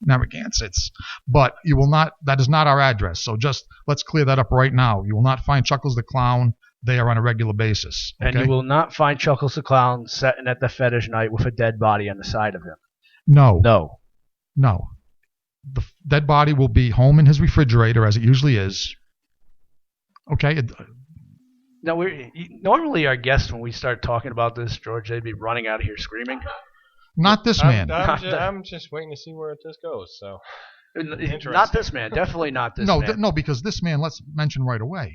Narragansetts. But you will not. That is not our address. So just let's clear that up right now. You will not find Chuckles the Clown there on a regular basis. Okay? And you will not find Chuckles the Clown sitting at the fetish night with a dead body on the side of him. No. No. The dead body will be home in his refrigerator, as it usually is. Okay? Now, normally our guests, when we start talking about this, George, they'd be running out of here screaming. Not this man. I'm just waiting to see where this goes. So, not this man. Definitely not this man. No, because this man, let's mention right away.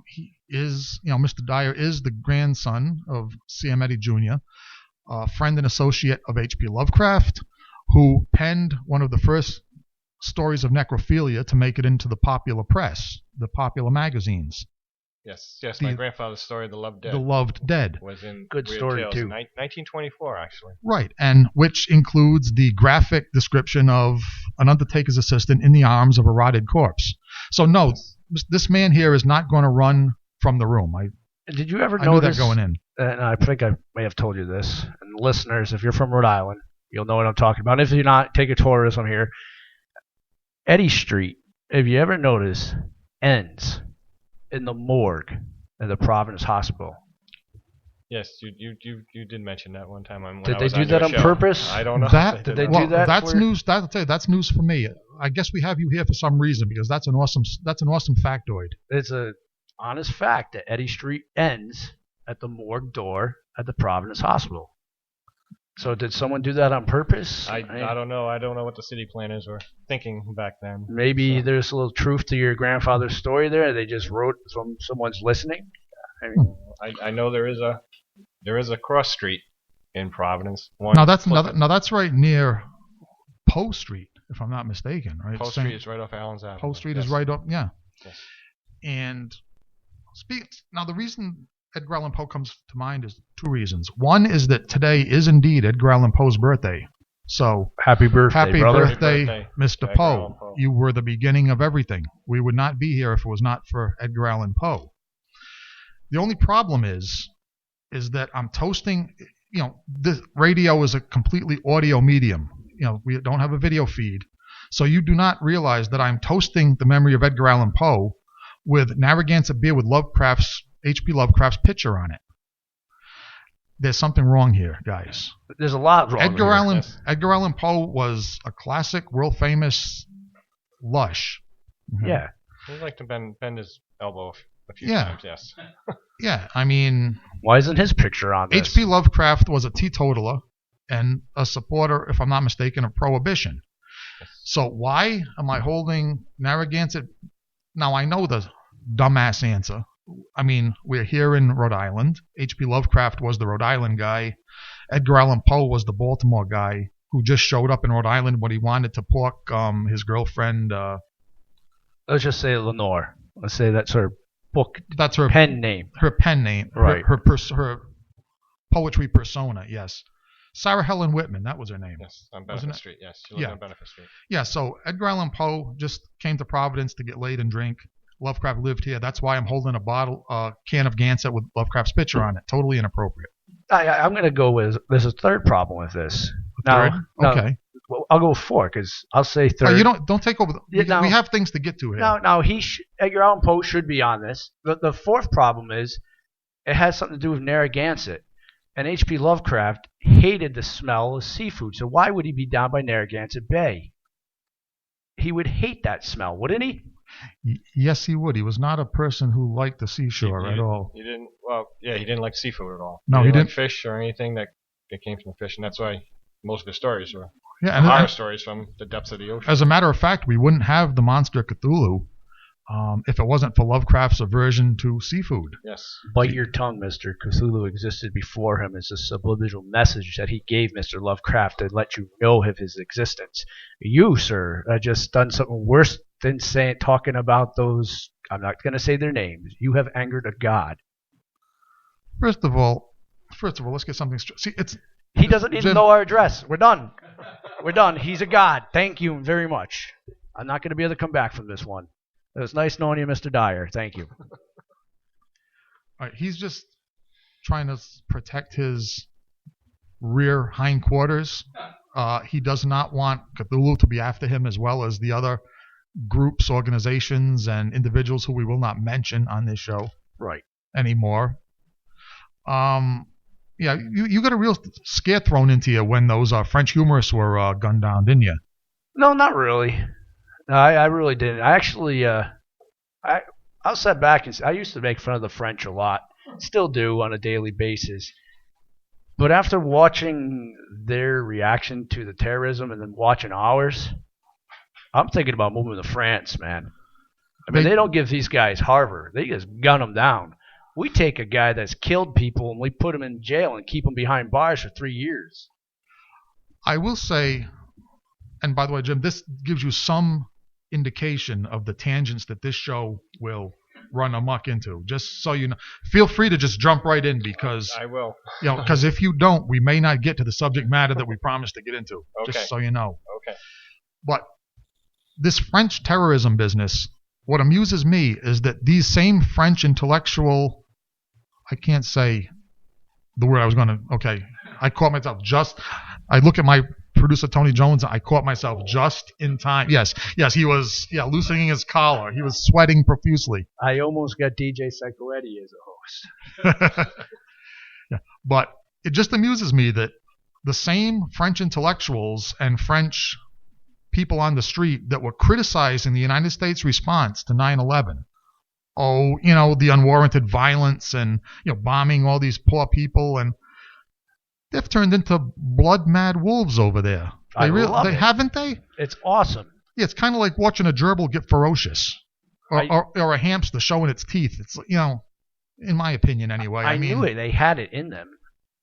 He is, Mr. Dyer is the grandson of C.M. Eddy Jr., friend and associate of H.P. Lovecraft, who penned one of the first stories of necrophilia to make it into the popular press, the popular magazines. Yes. My grandfather's story, The Loved Dead. The Loved Dead. Was in Good Weird story, Tales too. 1924, actually. Right, and which includes the graphic description of an undertaker's assistant in the arms of a rotted corpse. So, no, this man here is not going to run from the room. Did you ever I knew notice? that going in. And I think I may have told you this. And listeners, if you're from Rhode Island, you'll know what I'm talking about. If you're not, take a tourism here. Eddy Street, if you ever notice, ends in the morgue at the Providence Hospital. Yes, you did mention that one time. Did they do that on purpose? I don't know. Did they do that? That's news. I'll tell you, that's news for me. I guess we have you here for some reason because that's an awesome factoid. It's a honest fact that Eddy Street ends at the morgue door at the Providence Hospital. So did someone do that on purpose? I don't know. I don't know what the city planners were thinking back then. Maybe there's a little truth to your grandfather's story there. They just wrote from someone's listening. I know there is a cross street in Providence. Now that's right near Poe Street, if I'm not mistaken, right? Poe Street is right off Allen's Avenue. Poe Street is right up, yeah. Yes. And now the reason Edgar Allan Poe comes to mind is two reasons. One is that today is indeed Edgar Allan Poe's birthday. So happy birthday, brother. Happy birthday, Mr. Poe. You were the beginning of everything. We would not be here if it was not for Edgar Allan Poe. The only problem is that I'm toasting, this radio is a completely audio medium. We don't have a video feed. So you do not realize that I'm toasting the memory of Edgar Allan Poe with Narragansett beer with H.P. Lovecraft's picture on it. There's something wrong here, guys. There's a lot wrong here. Edgar Allan Poe was a classic, world famous lush. Mm-hmm. Yeah. He'd like to bend his elbow a few times, yes. Yeah, I mean... Why isn't his picture on this? H.P. Lovecraft was a teetotaler and a supporter, if I'm not mistaken, of Prohibition. So why am I holding Narragansett? Now, I know the dumbass answer. I mean, we're here in Rhode Island. H.P. Lovecraft was the Rhode Island guy. Edgar Allan Poe was the Baltimore guy who just showed up in Rhode Island when he wanted to pork his girlfriend. Let's just say Lenore. Let's say that's her book. That's her pen name. Her pen name. Right. Her poetry persona, yes. Sarah Helen Whitman, that was her name. Yes, on Benefit Street, yes. She lived on Benefit Street. Yeah, so Edgar Allan Poe just came to Providence to get laid and drink. Lovecraft lived here. That's why I'm holding a can of Gansett with Lovecraft's picture on it. Totally inappropriate. I'm going to go with, there's a third problem with this. Third? Okay. Well, I'll go with four because I'll say third. Oh, you don't take over. We have things to get to here. No, Edgar Allan Poe should be on this. The fourth problem is it has something to do with Narragansett. And H.P. Lovecraft hated the smell of seafood. So why would he be down by Narragansett Bay? He would hate that smell, wouldn't he? Yes, he would. He was not a person who liked the seashore at all. He didn't. Well, yeah, he didn't like seafood at all. No, he didn't like fish or anything that came from the fish, and that's why most of his stories were horror stories from the depths of the ocean. As a matter of fact, we wouldn't have the monster Cthulhu if it wasn't for Lovecraft's aversion to seafood. Yes. Bite your tongue, Mr. Cthulhu existed before him as a subliminal message that he gave Mr. Lovecraft to let you know of his existence. You, sir, just done something worse than talking about those. I'm not going to say their names. You have angered a god. First of all, let's get something straight. See, he doesn't even know our address. We're done. We're done. He's a god. Thank you very much. I'm not going to be able to come back from this one. It was nice knowing you, Mr. Dyer. Thank you. All right, he's just trying to protect his rear hindquarters. He does not want Cthulhu to be after him, as well as the other groups, organizations, and individuals who we will not mention on this show anymore. Yeah, you got a real scare thrown into you when those French humorists were gunned down, didn't you? No, not really. No, I really didn't. I actually, I'll step back and say, I used to make fun of the French a lot. Still do on a daily basis. But after watching their reaction to the terrorism and then watching ours, I'm thinking about moving to France, man. I mean, they don't give these guys Harvard. They just gun them down. We take a guy that's killed people and we put him in jail and keep him behind bars for 3 years. I will say, and by the way, Jim, this gives you some indication of the tangents that this show will run amok into. Just so you know, feel free to just jump right in, because I will. Because if you don't, we may not get to the subject matter that we promised to get into. Okay. Just so you know. Okay. But this French terrorism business, what amuses me is that these same French intellectual, I can't say the word I was going to, okay, I caught myself I look at my producer Tony Jones, I caught myself just in time. Yes, he was loosening his collar. He was sweating profusely. I almost got DJ Psycho Eddie as a host. Yeah, but it just amuses me that the same French intellectuals and French people on the street that were criticizing the United States response to 9/11, the unwarranted violence and bombing all these poor people, and they've turned into blood-mad wolves over there. I love it. Haven't they? It's awesome. Yeah, it's kind of like watching a gerbil get ferocious, or a hamster showing its teeth. It's in my opinion anyway. I knew it. They had it in them.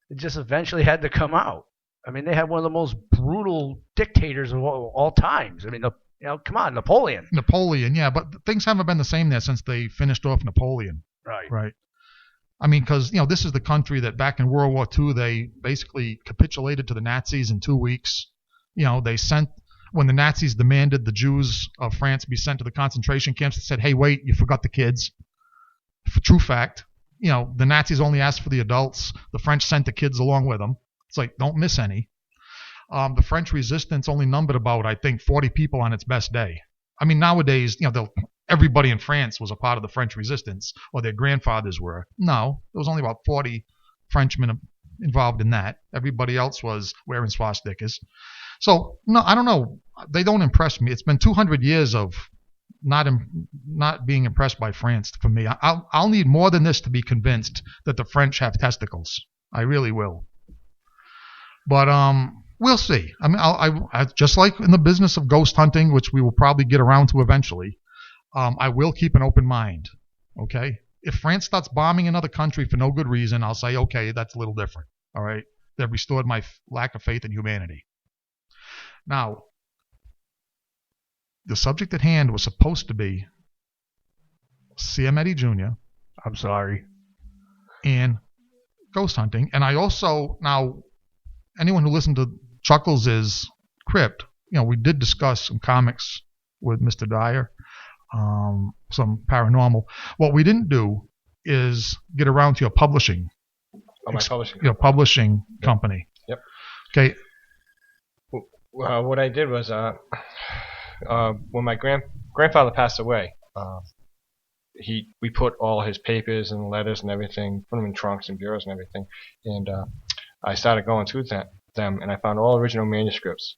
It just eventually had to come out. I mean, they had one of the most brutal dictators of all times. I mean, come on, Napoleon. Napoleon, yeah, but things haven't been the same there since they finished off Napoleon. Right. I mean, because this is the country that back in World War II they basically capitulated to the Nazis in 2 weeks. They sent, when the Nazis demanded the Jews of France be sent to the concentration camps, they said, "Hey, wait, you forgot the kids." True fact. The Nazis only asked for the adults. The French sent the kids along with them. It's like, don't miss any. The French resistance only numbered about, I think, 40 people on its best day. I mean, nowadays, everybody in France was a part of the French resistance, or their grandfathers were. No, there was only about 40 Frenchmen involved in that. Everybody else was wearing swastikas. So, no, I don't know. They don't impress me. It's been 200 years of not being impressed by France for me. I'll need more than this to be convinced that the French have testicles. I really will. But we'll see. I mean, I just like in the business of ghost hunting, which we will probably get around to eventually, I will keep an open mind. Okay? If France starts bombing another country for no good reason, I'll say, okay, that's a little different. All right? They've restored my lack of faith in humanity. Now, the subject at hand was supposed to be C.M. Eddy Jr. I'm sorry. And ghost hunting. And I also, now, anyone who listened to Chuckles' Crypt, we did discuss some comics with Mr. Dyer, some paranormal. What we didn't do is get around to your publishing. Oh, my publishing. Your publishing company. Yep. Okay. What I did was, when my grandfather passed away, we put all his papers and letters and everything, put them in trunks and bureaus and everything, and I started going through them, and I found all original manuscripts.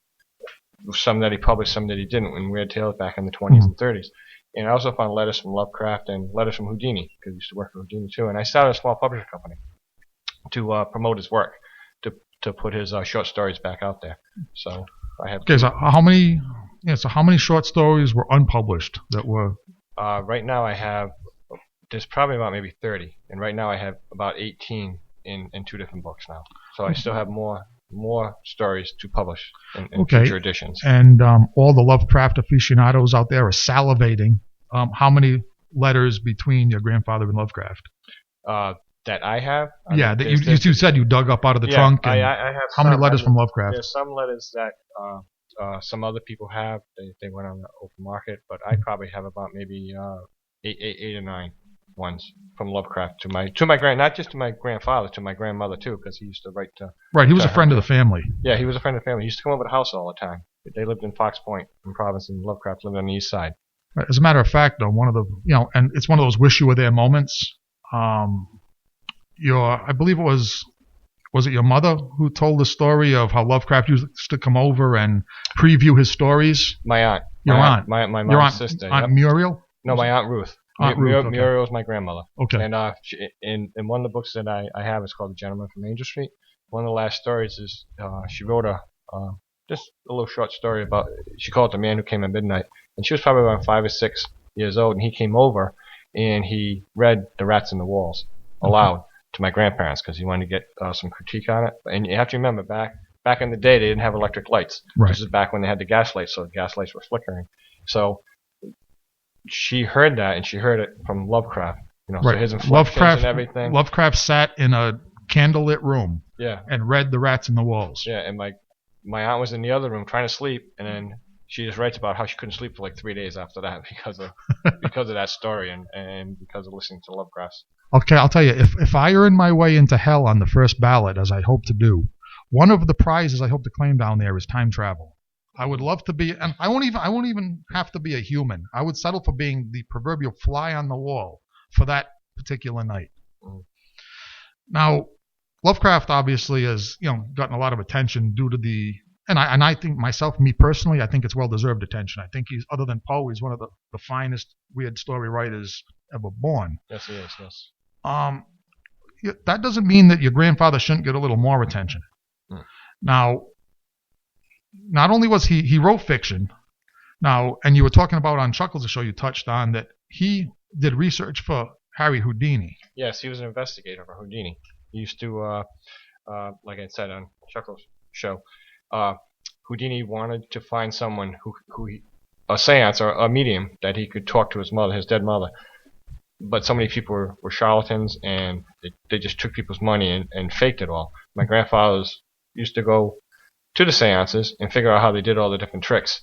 Some that he published, some that he didn't, in Weird Tales back in the 20s and 30s. And I also found letters from Lovecraft and letters from Houdini, because he used to work for Houdini too. And I started a small publishing company to promote his work, to put his short stories back out there. So I have. Okay, so how many short stories were unpublished that were? Right now there's probably about maybe 30, and right now I have about 18 in 2 different books now. So I still have more stories to publish in future editions. And all the Lovecraft aficionados out there are salivating. How many letters between your grandfather and Lovecraft? That I have? That you said you dug up out of the trunk. And I have. How many letters from Lovecraft? There's some letters that some other people have. They went on the open market, but I probably have about maybe 8 or 9. ones from Lovecraft to my not just to my grandfather, to my grandmother too, because he used to write to. Right, he was a friend of the family. Yeah, he was a friend of the family. He used to come over to the house all the time. They lived in Fox Point in Providence, and Lovecraft lived on the east side. As a matter of fact, though, one of the and it's one of those wish you were there moments. I believe it was it your mother who told the story of how Lovecraft used to come over and preview his stories? My aunt. Your aunt. My mom's your aunt, sister. Aunt Muriel? No, my Aunt Ruth. Aunt Ruth. Okay. Muriel was my grandmother. Okay. And in one of the books that I have, it's called The Gentleman from Angel Street. One of the last stories is she wrote just a little short story about, she called it The Man Who Came at Midnight. And she was probably around 5 or 6 years old, and he came over and he read The Rats in the Walls aloud to my grandparents because he wanted to get some critique on it. And you have to remember, back in the day, they didn't have electric lights. Right. This is back when they had the gas lights, so the gas lights were flickering. So she heard that, and she heard it from Lovecraft. Right. So his inflections and everything. Lovecraft sat in a candlelit room. Yeah. And read The Rats in the Walls. Yeah, and my aunt was in the other room trying to sleep, and then she just writes about how she couldn't sleep for like 3 days after that because of that story and because of listening to Lovecraft. Okay, I'll tell you, if I earn my way into hell on the first ballot, as I hope to do, one of the prizes I hope to claim down there is time travel. I would love to be, and I won't even have to be a human. I would settle for being the proverbial fly on the wall for that particular night. Now, Lovecraft obviously has, gotten a lot of attention due to and I think me personally, I think it's well-deserved attention. I think he's, other than Poe, he's one of the finest weird story writers ever born. Yes, he is, yes. That doesn't mean that your grandfather shouldn't get a little more attention. Now, not only was he wrote fiction, now, and you were talking about on Chuckles' show, you touched on that he did research for Harry Houdini. Yes, he was an investigator for Houdini. He used to, like I said on Chuckles' show, Houdini wanted to find someone a seance or a medium that he could talk to his mother, his dead mother. But so many people were charlatans, and they just took people's money and faked it all. My grandfathers used to go to the seances and figure out how they did all the different tricks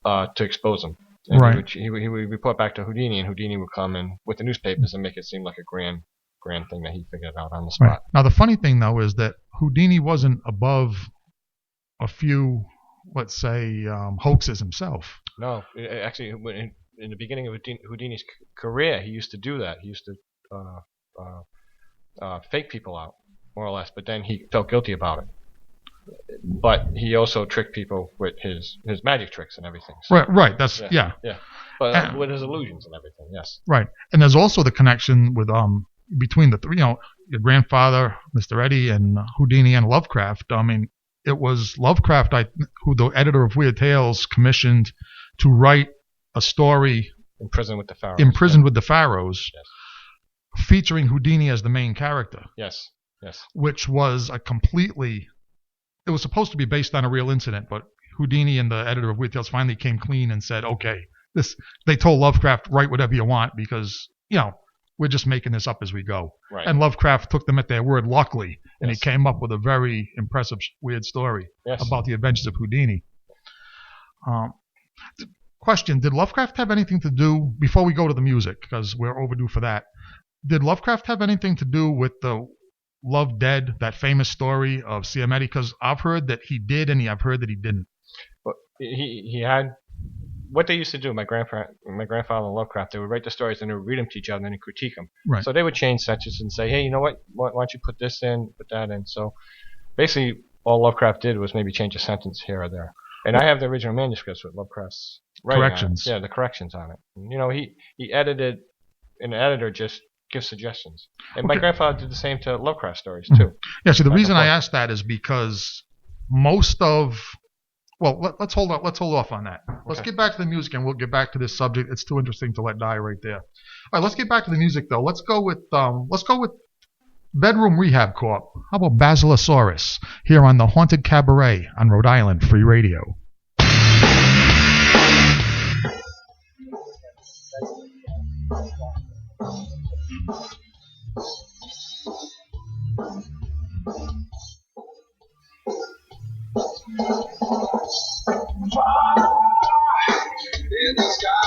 to expose them. And right. He would report back to Houdini, and Houdini would come in with the newspapers and make it seem like a grand thing that he figured out on the spot. Right. Now, the funny thing, though, is that Houdini wasn't above a few, let's say, hoaxes himself. No, actually, in the beginning of Houdini's career, he used to do that. He used to fake people out, more or less, but then he felt guilty about it. But he also tricked people with his magic tricks and everything. So, right. That's yeah. But with his illusions and everything, yes. Right, and there's also the connection with between the three. Your grandfather, Mr. Eddie, and Houdini and Lovecraft. I mean, it was Lovecraft who the editor of Weird Tales commissioned to write a story. Imprisoned with the Pharaohs. With the Pharaohs, yes. Featuring Houdini as the main character. Yes. Which was it was supposed to be based on a real incident, but Houdini and the editor of Weird Tales finally came clean and said, okay, they told Lovecraft, write whatever you want because, we're just making this up as we go. Right. And Lovecraft took them at their word, luckily, and yes. he came up with a very impressive weird story about the adventures of Houdini. Question, did Lovecraft have anything to do, before we go to the music, because we're overdue for that, did Lovecraft have anything to do with the Love Dead, that famous story of Siametti? Because I've heard that he did, and I've heard that he didn't. But he had, what they used to do, my grandfather and Lovecraft, they would write the stories and they would read them to each other and then critique them. Right. So they would change sentences and say, hey, you know what, why don't you put this in, put that in. So basically all Lovecraft did was maybe change a sentence here or there. And I have the original manuscripts with Lovecraft's writing corrections. On it. Yeah, the corrections on it. And, he edited, an editor just gives suggestions. And my grandfather did the same to Lovecraft stories too. Yeah, so the reason I asked that is because most of, let's hold off on that. Let's get back to the music, and we'll get back to this subject. It's too interesting to let die right there. All right, let's get back to the music though. Let's go with Bedroom Rehab Corp. How about Basilosaurus here on the Haunted Cabaret on Rhode Island Free Radio. In the sky.